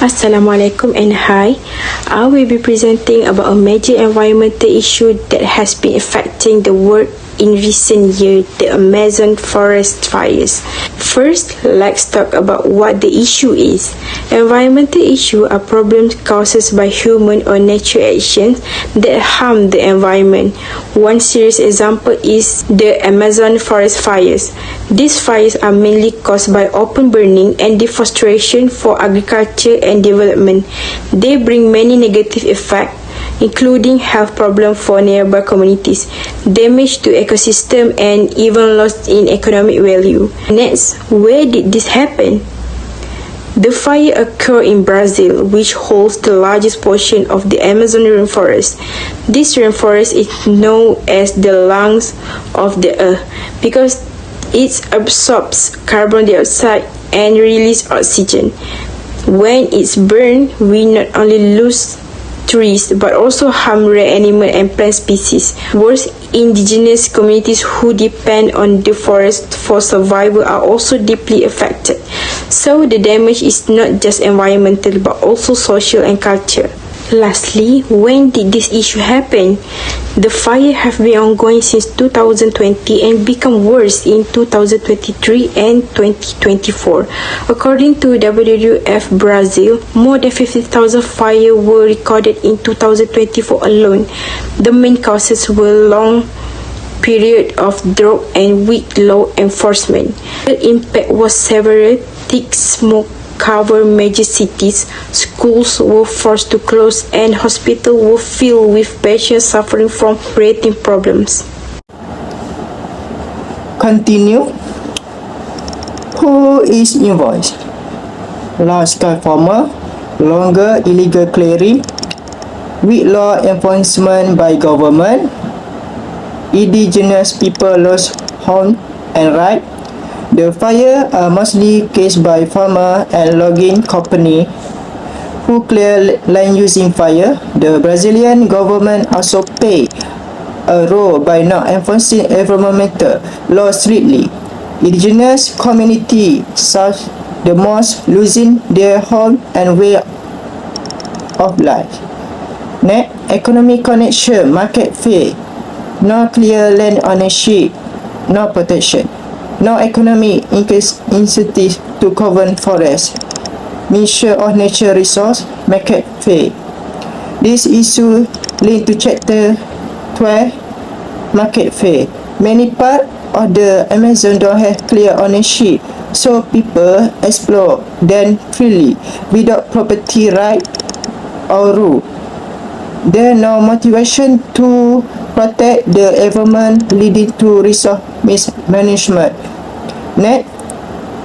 Assalamualaikum and hi. I will be presenting about a major environmental issue that has been affecting the world in recent years, the Amazon forest fires. First, let's talk about what the issue is. Environmental issues are problems caused by human or natural actions that harm the environment. One serious example is the Amazon forest fires. These fires are mainly caused by open burning and deforestation for agriculture and development. They bring many negative effects, including health problems for nearby communities, damage to ecosystem, and even loss in economic value. Next, where did this happen? The fire occurred in Brazil, which holds the largest portion of the Amazon rainforest. This rainforest is known as the lungs of the earth because it absorbs carbon dioxide and releases oxygen. When it's burned, we not only lose trees but also harm rare animal and plant species. Worse, indigenous communities who depend on the forest for survival are also deeply affected. So the damage is not just environmental but also social and culture. Lastly, when did this issue happen? The fire have been ongoing since 2020 and become worse in 2023 and 2024. According to WWF Brazil, more than 50,000 fires were recorded in 2024 alone. The main causes were long period of drought and weak law enforcement. The impact was severe. Thick smoke covered major cities, schools were forced to close, and hospitals were filled with patients suffering from breathing problems. Continue. Who is involved? Large-scale farmer, longer illegal clearing, weak law enforcement by government, indigenous people lost home and right. The fire are mostly caused by farmer and logging company who clear land using fire. The Brazilian government also play a role by not enforcing environmental laws strictly. Indigenous community such the most losing their home and way of life. Next, economic connection, market fee, no clear land ownership, no protection. No economic incentive to govern forest, measure of natural resource, market fee. This issue linked to Chapter 12, market fee. Many parts of the Amazon don't have clear ownership, so people explore them freely without property right or rule. There is no motivation to protect the environment, leading to resource mismanagement. Next,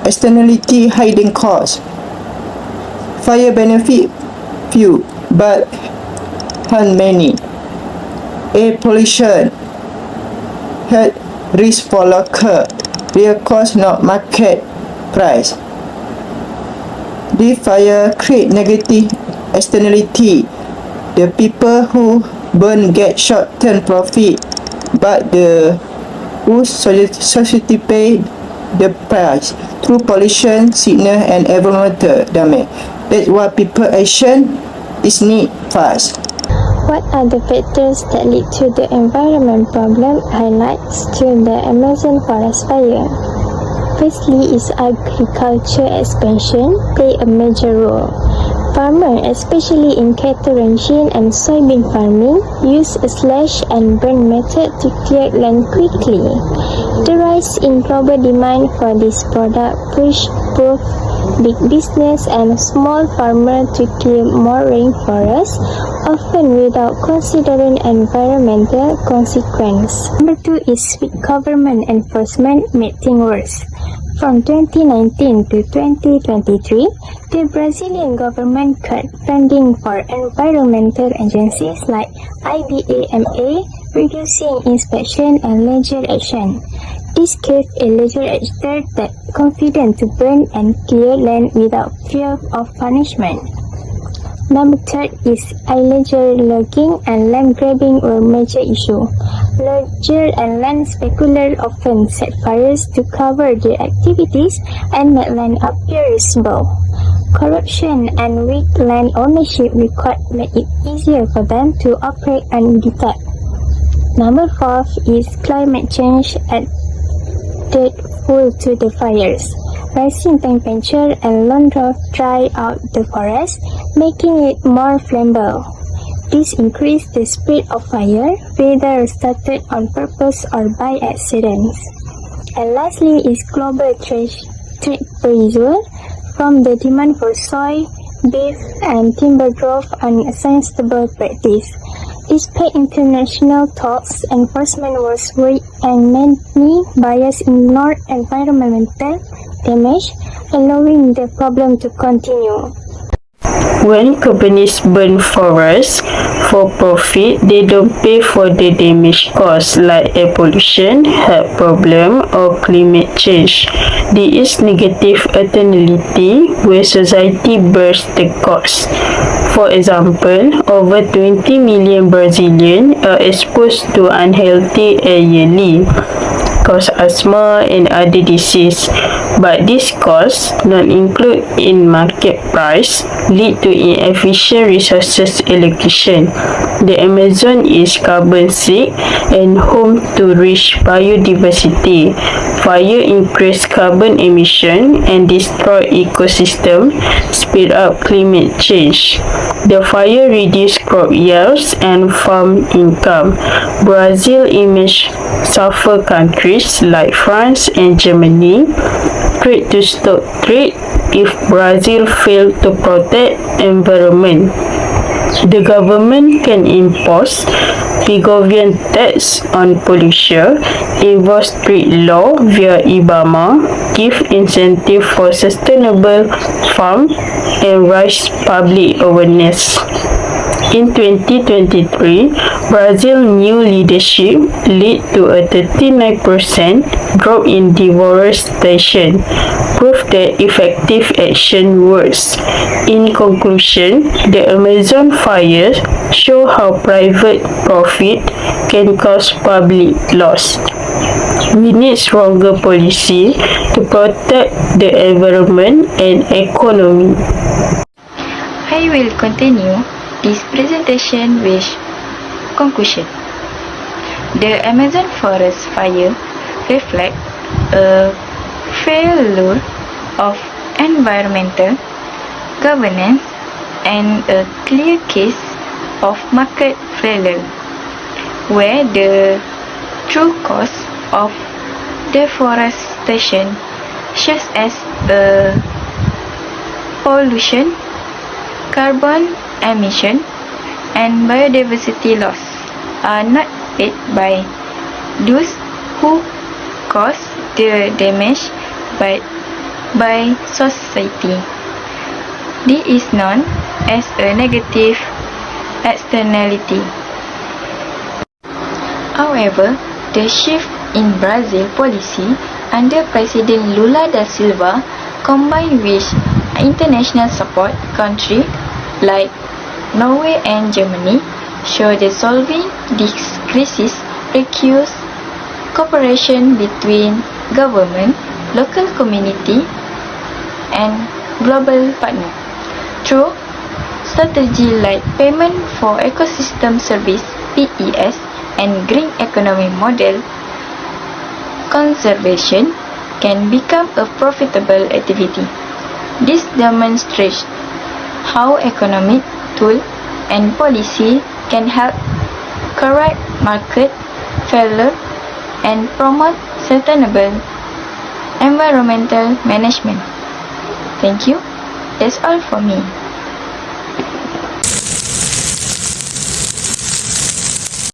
externality hiding costs. Fire benefit few but harm many. Air pollution, health risk for local, real cost not market price. This fire create negative externality. The people who burn get short-term profit, but the whose society pay the price through pollution, sickness, and environmental damage. That's why people action is need fast. What are the factors that lead to the environment problem highlights to the Amazon forest fire? Firstly is agriculture expansion play a major role. Farmers, especially in cattle ranching and soybean farming, use a slash and burn method to clear land quickly. The rise in global demand for this product pushed both big business and small farmers to clear more rainforests, often without considering environmental consequences. Number 2 is weak government enforcement made things worse. From 2019 to 2023, the Brazilian government cut funding for environmental agencies like IBAMA, reducing inspection and legal action. This gave a legal actor the confidence to burn and clear land without fear of punishment. Number 3 is illegal logging and land grabbing were major issue. Lodger and land speculators often set fires to cover their activities and make land appear usable. Corruption and weak land ownership record make it easier for them to operate undetected. Number 4 is climate change added fuel to the fires. Rising temperature and long drought dry out the forest, making it more flammable. This increases the spread of fire, whether started on purpose or by accident. And lastly is global trade pressure from the demand for soy, beef, and timber drove unsustainable practice. Despite international talks, enforcement was weak and many buyers ignored environmental damage, allowing the problem to continue. When companies burn forests for profit, they don't pay for the damage caused, like air pollution, health problem, or climate change. There is negative externality where society bears the cost. For example, over 20 million Brazilians are exposed to unhealthy air yearly, cause asthma and other diseases, but these costs, not included in market price, lead to inefficient resources allocation. The Amazon is carbon sink and home to rich biodiversity. Fire increase carbon emission and destroy ecosystem, speed up climate change. The fire reduce crop yields and farm income. Brazil image suffer countries like France and Germany trade to stop trade if Brazil fail to protect environment. The government can impose Pigovian tax on pollution, enforce strict law via IBAMA, give incentive for sustainable farm, and raise public awareness. In 2023, Brazil's new leadership led to a 39% drop in deforestation, proof that effective action works. In conclusion, the Amazon fires show how private profit can cause public loss. We need stronger policy to protect the environment and economy. I will continue this presentation with conclusion. The Amazon forest fire reflects a failure of environmental governance and a clear case of market failure, where the true cause of deforestation, such as pollution, carbon emission, and biodiversity loss, are not paid by those who cause the damage but by society. This is known as a negative externality. However, the shift in Brazil policy under President Lula da Silva, combined with international support countries like Norway and Germany, show that solving this crisis requires cooperation between government, local community, and global partners. Through strategies like payment for ecosystem service (PES) and green economy model, conservation can become a profitable activity. This demonstrates how economic tools and policy can help correct market failure and promote sustainable environmental management. Thank you. That's all for me.